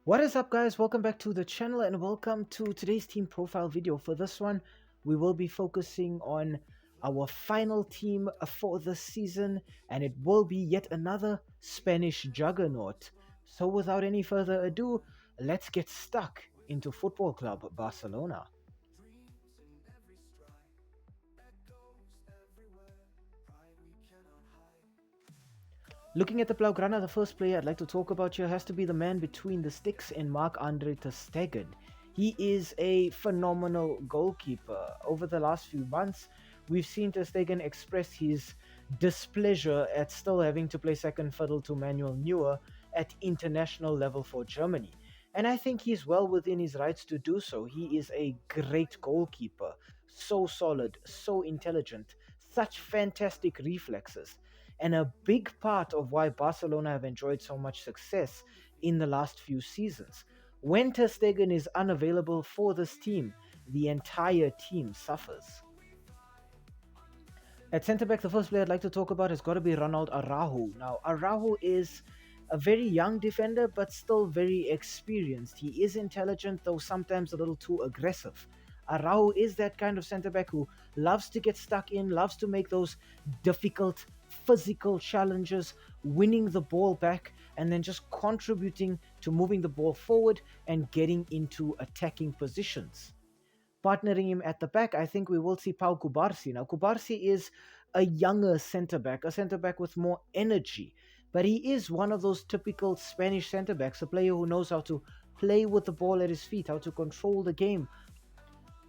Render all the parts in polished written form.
What is up, guys? Welcome back to the channel and welcome to today's team profile video. For this one, we will be focusing on our final team for the season, and it will be yet another Spanish juggernaut. So without any further ado, let's get stuck into Football Club Barcelona. Looking at the Blaugrana, the first player I'd like to talk about here has to be the man between the sticks in Marc-Andre ter Stegen. He is a phenomenal goalkeeper. Over the last few months, we've seen ter Stegen express his displeasure at still having to play second fiddle to Manuel Neuer at international level for Germany. And I think he's well within his rights to do so. He is a great goalkeeper, so solid, so intelligent, such fantastic reflexes, and a big part of why Barcelona have enjoyed so much success in the last few seasons. When ter Stegen is unavailable for this team, the entire team suffers. At centre-back, the first player I'd like to talk about has got to be Ronald Araujo. Now, Araujo is a very young defender, but still very experienced. He is intelligent, though sometimes a little too aggressive. Araujo is that kind of centre-back who loves to get stuck in, loves to make those difficult physical challenges, winning the ball back, and then just contributing to moving the ball forward and getting into attacking positions. Partnering him at the back, I think we will see Pau Cubarsí. Now, Cubarsí is a younger centre-back, a centre-back with more energy, but he is one of those typical Spanish centre-backs, a player who knows how to play with the ball at his feet, how to control the game.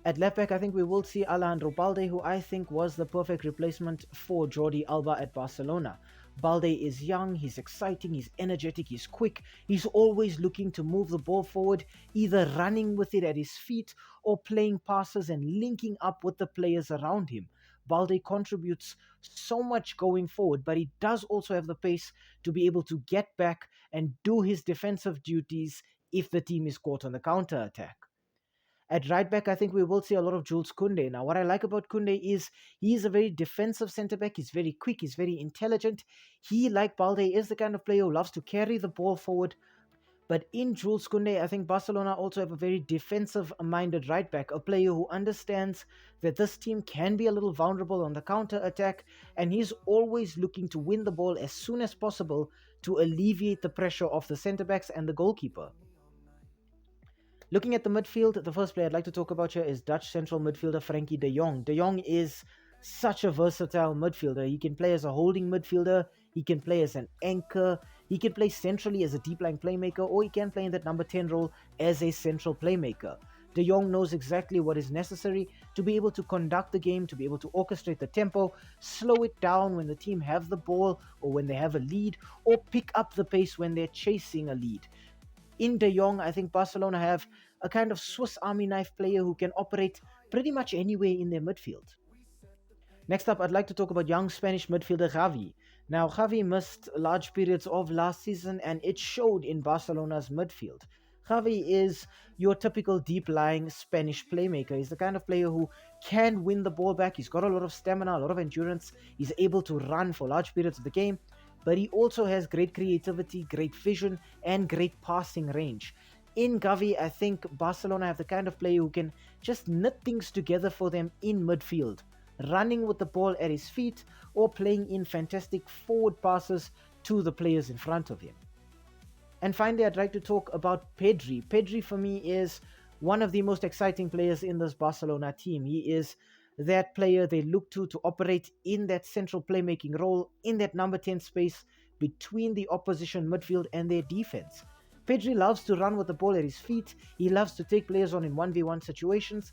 At left back, I think we will see Alejandro Balde, who I think was the perfect replacement for Jordi Alba at Barcelona. Balde is young, he's exciting, he's energetic, he's quick, he's always looking to move the ball forward, either running with it at his feet or playing passes and linking up with the players around him. Balde contributes so much going forward, but he does also have the pace to be able to get back and do his defensive duties if the team is caught on the counter attack. At right back, I think we will see a lot of Jules Koundé. Now, what I like about Koundé is he is a very defensive centre-back. He's very quick. He's very intelligent. He, like Balde, is the kind of player who loves to carry the ball forward. But in Jules Koundé, I think Barcelona also have a very defensive-minded right back, a player who understands that this team can be a little vulnerable on the counter-attack, and he's always looking to win the ball as soon as possible to alleviate the pressure of the centre-backs and the goalkeeper. Looking at the midfield, the first player I'd like to talk about here is Dutch central midfielder Frenkie de Jong. De Jong is such a versatile midfielder. He can play as a holding midfielder, he can play as an anchor, he can play centrally as a deep line playmaker, or he can play in that number 10 role as a central playmaker. De Jong knows exactly what is necessary to be able to conduct the game, to be able to orchestrate the tempo, slow it down when the team have the ball or when they have a lead, or pick up the pace when they're chasing a lead. In De Jong, I think Barcelona have a kind of Swiss Army knife player who can operate pretty much anywhere in their midfield. Next up, I'd like to talk about young Spanish midfielder Xavi. Now, Xavi missed large periods of last season and it showed in Barcelona's midfield. Xavi is your typical deep-lying Spanish playmaker. He's the kind of player who can win the ball back. He's got a lot of stamina, a lot of endurance. He's able to run for large periods of the game, but he also has great creativity, great vision, and great passing range. In Gavi, I think Barcelona have the kind of player who can just knit things together for them in midfield, running with the ball at his feet or playing in fantastic forward passes to the players in front of him. And finally, I'd like to talk about Pedri. Pedri, for me, is one of the most exciting players in this Barcelona team. He is that player they look to operate in that central playmaking role, in that number 10 space between the opposition midfield and their defense. Pedri loves to run with the ball at his feet. He loves to take players on in 1v1 situations.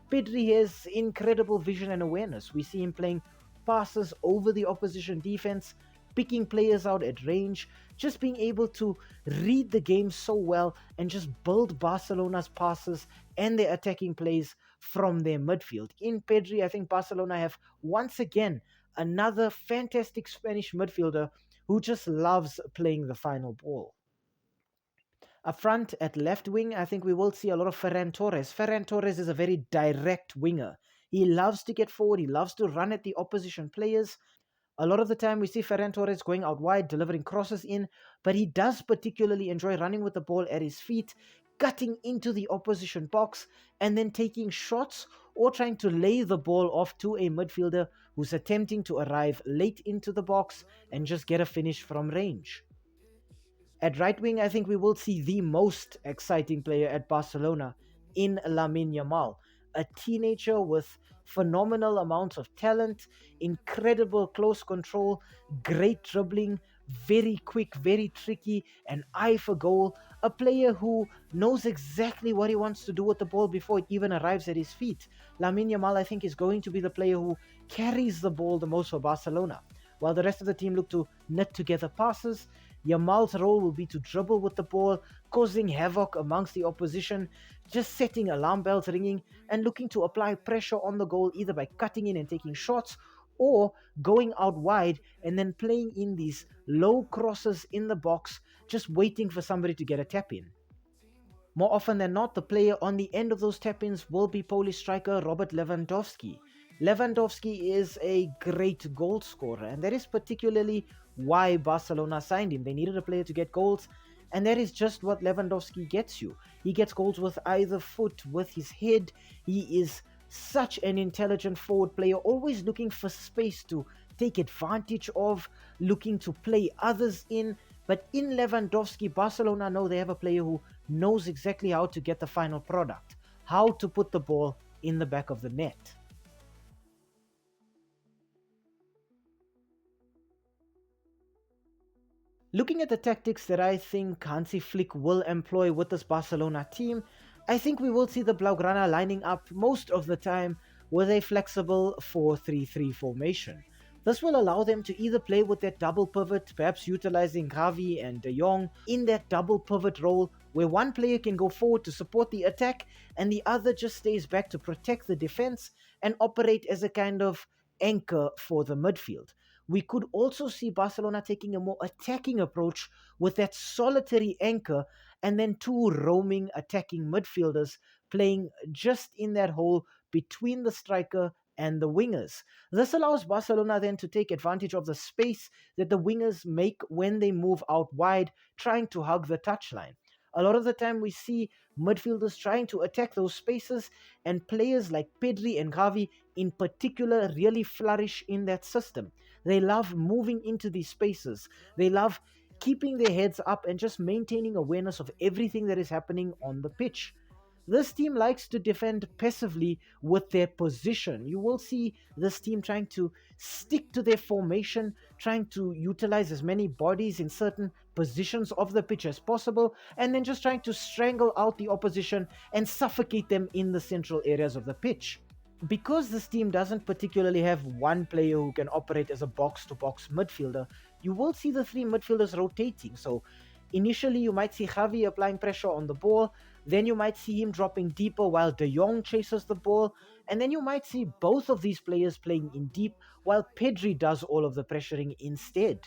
Pedri has incredible vision and awareness. We see him playing passes over the opposition defense, picking players out at range, just being able to read the game so well and just build Barcelona's passes and their attacking plays from their midfield. In Pedri, I think Barcelona have once again another fantastic Spanish midfielder who just loves playing the final ball. Up front at left wing, I think we will see a lot of Ferran Torres. Ferran Torres is a very direct winger. He loves to get forward, he loves to run at the opposition players, A lot of the time we see Ferran Torres going out wide, delivering crosses in, but he does particularly enjoy running with the ball at his feet, cutting into the opposition box, and then taking shots or trying to lay the ball off to a midfielder who's attempting to arrive late into the box and just get a finish from range. At right wing, I think we will see the most exciting player at Barcelona in Lamine Yamal, a teenager with phenomenal amounts of talent, incredible close control, great dribbling, very quick, very tricky, an eye for goal, a player who knows exactly what he wants to do with the ball before it even arrives at his feet. Lamine Yamal, I think, is going to be the player who carries the ball the most for Barcelona. While the rest of the team look to knit together passes, Yamal's role will be to dribble with the ball, causing havoc amongst the opposition, just setting alarm bells ringing, and looking to apply pressure on the goal either by cutting in and taking shots or going out wide and then playing in these low crosses in the box, just waiting for somebody to get a tap in. More often than not, the player on the end of those tap-ins will be Polish striker Robert Lewandowski. Lewandowski is a great goal scorer, and that is particularly why Barcelona signed him. They needed a player to get goals, and that is just what Lewandowski gets you. He gets goals with either foot, with his head. He is such an intelligent forward player, always looking for space to take advantage of, looking to play others in. But in Lewandowski, Barcelona know they have a player who knows exactly how to get the final product, how to put the ball in the back of the net. Looking at the tactics that I think Hansi Flick will employ with this Barcelona team, I think we will see the Blaugrana lining up most of the time with a flexible 4-3-3 formation. This will allow them to either play with that double pivot, perhaps utilizing Gavi and De Jong in that double pivot role where one player can go forward to support the attack and the other just stays back to protect the defense and operate as a kind of anchor for the midfield. We could also see Barcelona taking a more attacking approach with that solitary anchor and then two roaming attacking midfielders playing just in that hole between the striker and the wingers. This allows Barcelona then to take advantage of the space that the wingers make when they move out wide, trying to hug the touchline. A lot of the time we see midfielders trying to attack those spaces, and players like Pedri and Gavi in particular really flourish in that system. They love moving into these spaces. They love keeping their heads up and just maintaining awareness of everything that is happening on the pitch. This team likes to defend passively with their position. You will see this team trying to stick to their formation, trying to utilize as many bodies in certain positions of the pitch as possible, and then just trying to strangle out the opposition and suffocate them in the central areas of the pitch. Because this team doesn't particularly have one player who can operate as a box-to-box midfielder, you will see the three midfielders rotating. So initially you might see Javi applying pressure on the ball, then you might see him dropping deeper while De Jong chases the ball, and then you might see both of these players playing in deep while Pedri does all of the pressuring instead.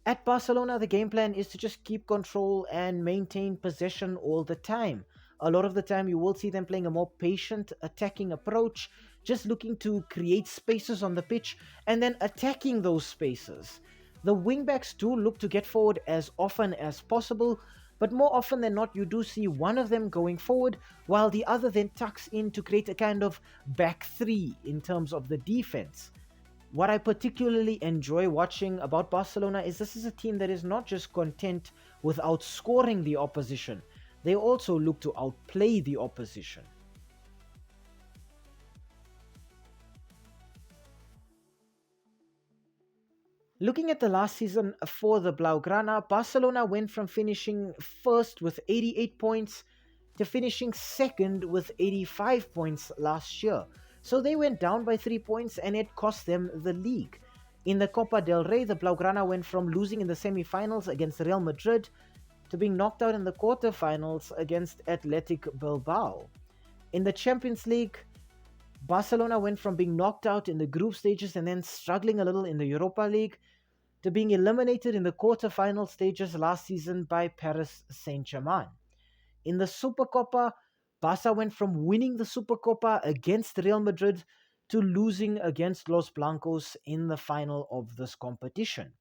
At Barcelona, the game plan is to just keep control and maintain possession all the time. A lot of the time, you will see them playing a more patient, attacking approach, just looking to create spaces on the pitch and then attacking those spaces. The wingbacks do look to get forward as often as possible, but more often than not, you do see one of them going forward while the other then tucks in to create a kind of back three in terms of the defense. What I particularly enjoy watching about Barcelona is this is a team that is not just content with outscoring the opposition, they also look to outplay the opposition. Looking at the last season for the Blaugrana, Barcelona went from finishing first with 88 points to finishing second with 85 points last year. So they went down by 3 points and it cost them the league. In the Copa del Rey, the Blaugrana went from losing in the semi-finals against Real Madrid to being knocked out in the quarter-finals against Athletic Bilbao. In the Champions League, Barcelona went from being knocked out in the group stages and then struggling a little in the Europa League to being eliminated in the quarter-final stages last season by Paris Saint-Germain. In the Supercopa, Barca went from winning the Supercopa against Real Madrid to losing against Los Blancos in the final of this competition.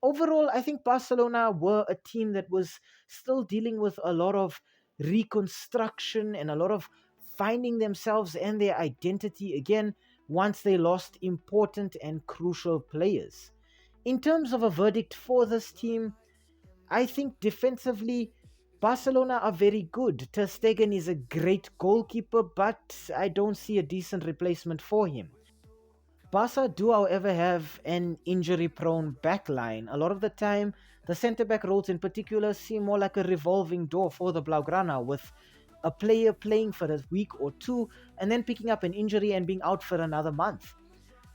Overall, I think Barcelona were a team that was still dealing with a lot of reconstruction and a lot of finding themselves and their identity again once they lost important and crucial players. In terms of a verdict for this team, I think defensively, Barcelona are very good. Ter Stegen is a great goalkeeper, but I don't see a decent replacement for him. Barca do, however, have an injury prone backline. A lot of the time, the centre back roles in particular seem more like a revolving door for the Blaugrana, with a player playing for a week or two and then picking up an injury and being out for another month.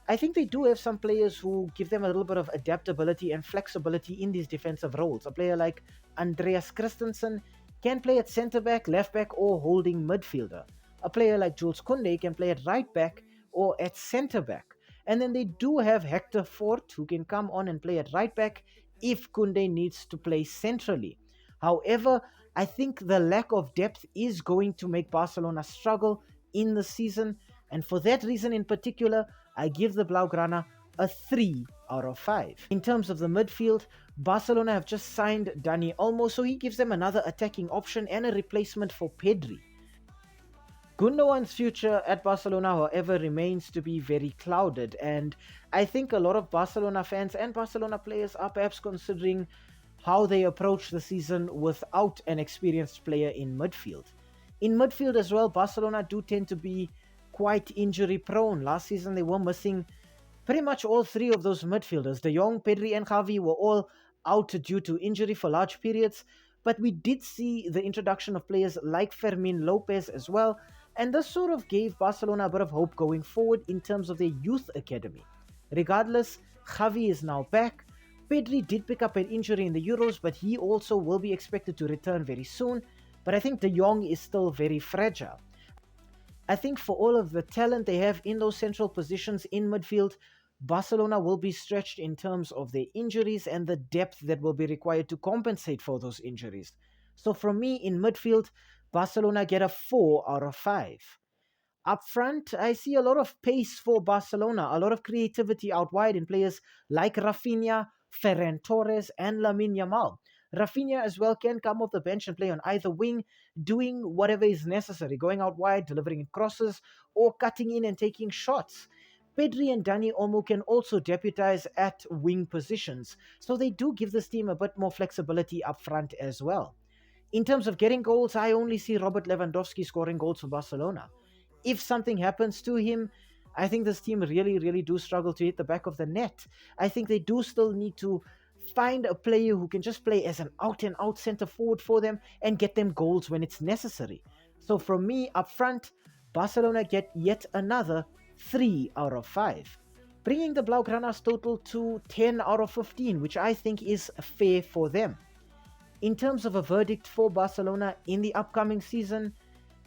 I think they do have some players who give them a little bit of adaptability and flexibility in these defensive roles. A player like Andreas Christensen can play at centre back, left back, or holding midfielder. A player like Jules Koundé can play at right back or at centre back. And then they do have Hector Fort, who can come on and play at right back if Koundé needs to play centrally. However, I think the lack of depth is going to make Barcelona struggle in the season, and for that reason in particular, I give the Blaugrana a 3 out of 5. In terms of the midfield, Barcelona have just signed Dani Olmo, so he gives them another attacking option and a replacement for Pedri. Gundogan's future at Barcelona, however, remains to be very clouded, and I think a lot of Barcelona fans and Barcelona players are perhaps considering how they approach the season without an experienced player in midfield. In midfield as well, Barcelona do tend to be quite injury prone. Last season they were missing pretty much all three of those midfielders. De Jong, Pedri and Javi were all out due to injury for large periods, but we did see the introduction of players like Fermin Lopez as well, and this sort of gave Barcelona a bit of hope going forward in terms of their youth academy. Regardless, Javi is now back. Pedri did pick up an injury in the Euros, but he also will be expected to return very soon. But I think De Jong is still very fragile. I think for all of the talent they have in those central positions in midfield, Barcelona will be stretched in terms of their injuries and the depth that will be required to compensate for those injuries. So from me in midfield, Barcelona get a 4 out of 5. Up front, I see a lot of pace for Barcelona, a lot of creativity out wide in players like Rafinha, Ferran Torres, and Lamine Yamal. Rafinha as well can come off the bench and play on either wing, doing whatever is necessary, going out wide, delivering crosses, or cutting in and taking shots. Pedri and Dani Olmo can also deputize at wing positions, so they do give this team a bit more flexibility up front as well. In terms of getting goals, I only see Robert Lewandowski scoring goals for Barcelona. If something happens to him, I think this team really, really do struggle to hit the back of the net. I think they do still need to find a player who can just play as an out-and-out center forward for them and get them goals when it's necessary. So from me, up front, Barcelona get yet another 3 out of 5, bringing the Blaugrana's total to 10 out of 15, which I think is fair for them. In terms of a verdict for Barcelona in the upcoming season,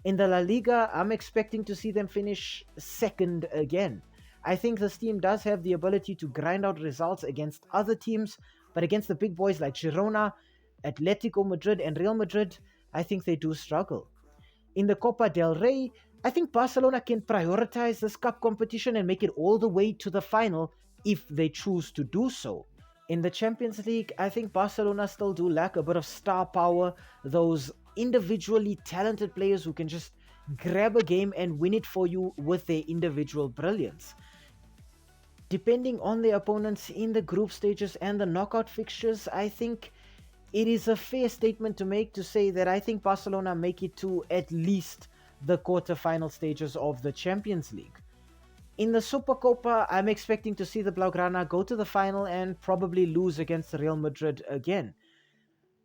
in the La Liga, I'm expecting to see them finish second again. I think this team does have the ability to grind out results against other teams, but against the big boys like Girona, Atletico Madrid, and Real Madrid, I think they do struggle. In the Copa del Rey, I think Barcelona can prioritize this cup competition and make it all the way to the final if they choose to do so. In the Champions League, I think Barcelona still do lack a bit of star power, those individually talented players who can just grab a game and win it for you with their individual brilliance. Depending on their opponents in the group stages and the knockout fixtures, I think it is a fair statement to make to say that I think Barcelona make it to at least the quarter-final stages of the Champions League. In the Supercopa, I'm expecting to see the Blaugrana go to the final and probably lose against Real Madrid again.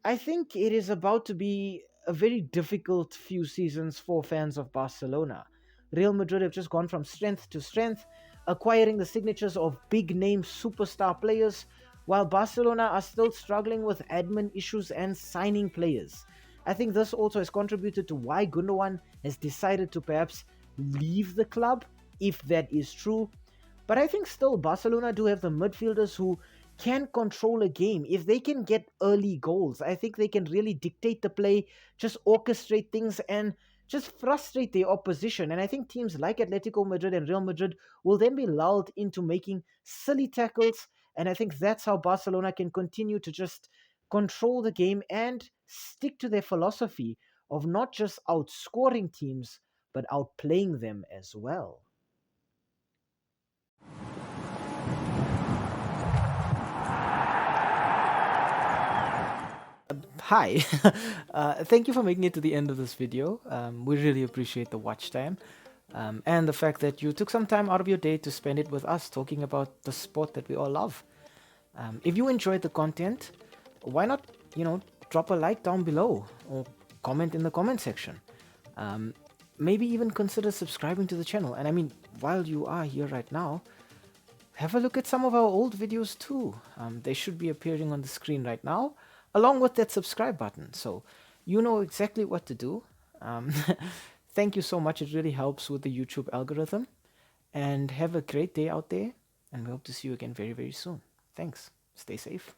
I think it is about to be a very difficult few seasons for fans of Barcelona. Real Madrid have just gone from strength to strength, acquiring the signatures of big-name superstar players, while Barcelona are still struggling with admin issues and signing players. I think this also has contributed to why Gundogan has decided to perhaps leave the club, if that is true. But I think still Barcelona do have the midfielders who can control a game. If they can get early goals, I think they can really dictate the play, just orchestrate things and just frustrate the opposition. And I think teams like Atletico Madrid and Real Madrid will then be lulled into making silly tackles. And I think that's how Barcelona can continue to just control the game and stick to their philosophy of not just outscoring teams, but outplaying them as well. Hi, thank you for making it to the end of this video. We really appreciate the watch time and the fact that you took some time out of your day to spend it with us talking about the sport that we all love. If you enjoyed the content, why not, drop a like down below or comment in the comment section. Um, Maybe even consider subscribing to the channel. And I mean, while you are here right now, have a look at some of our old videos too. They should be appearing on the screen right now, along with that subscribe button. So you know exactly what to do. Um, Thank you so much. It really helps with the YouTube algorithm. And have a great day out there. And we hope to see you again very, very soon. Thanks. Stay safe.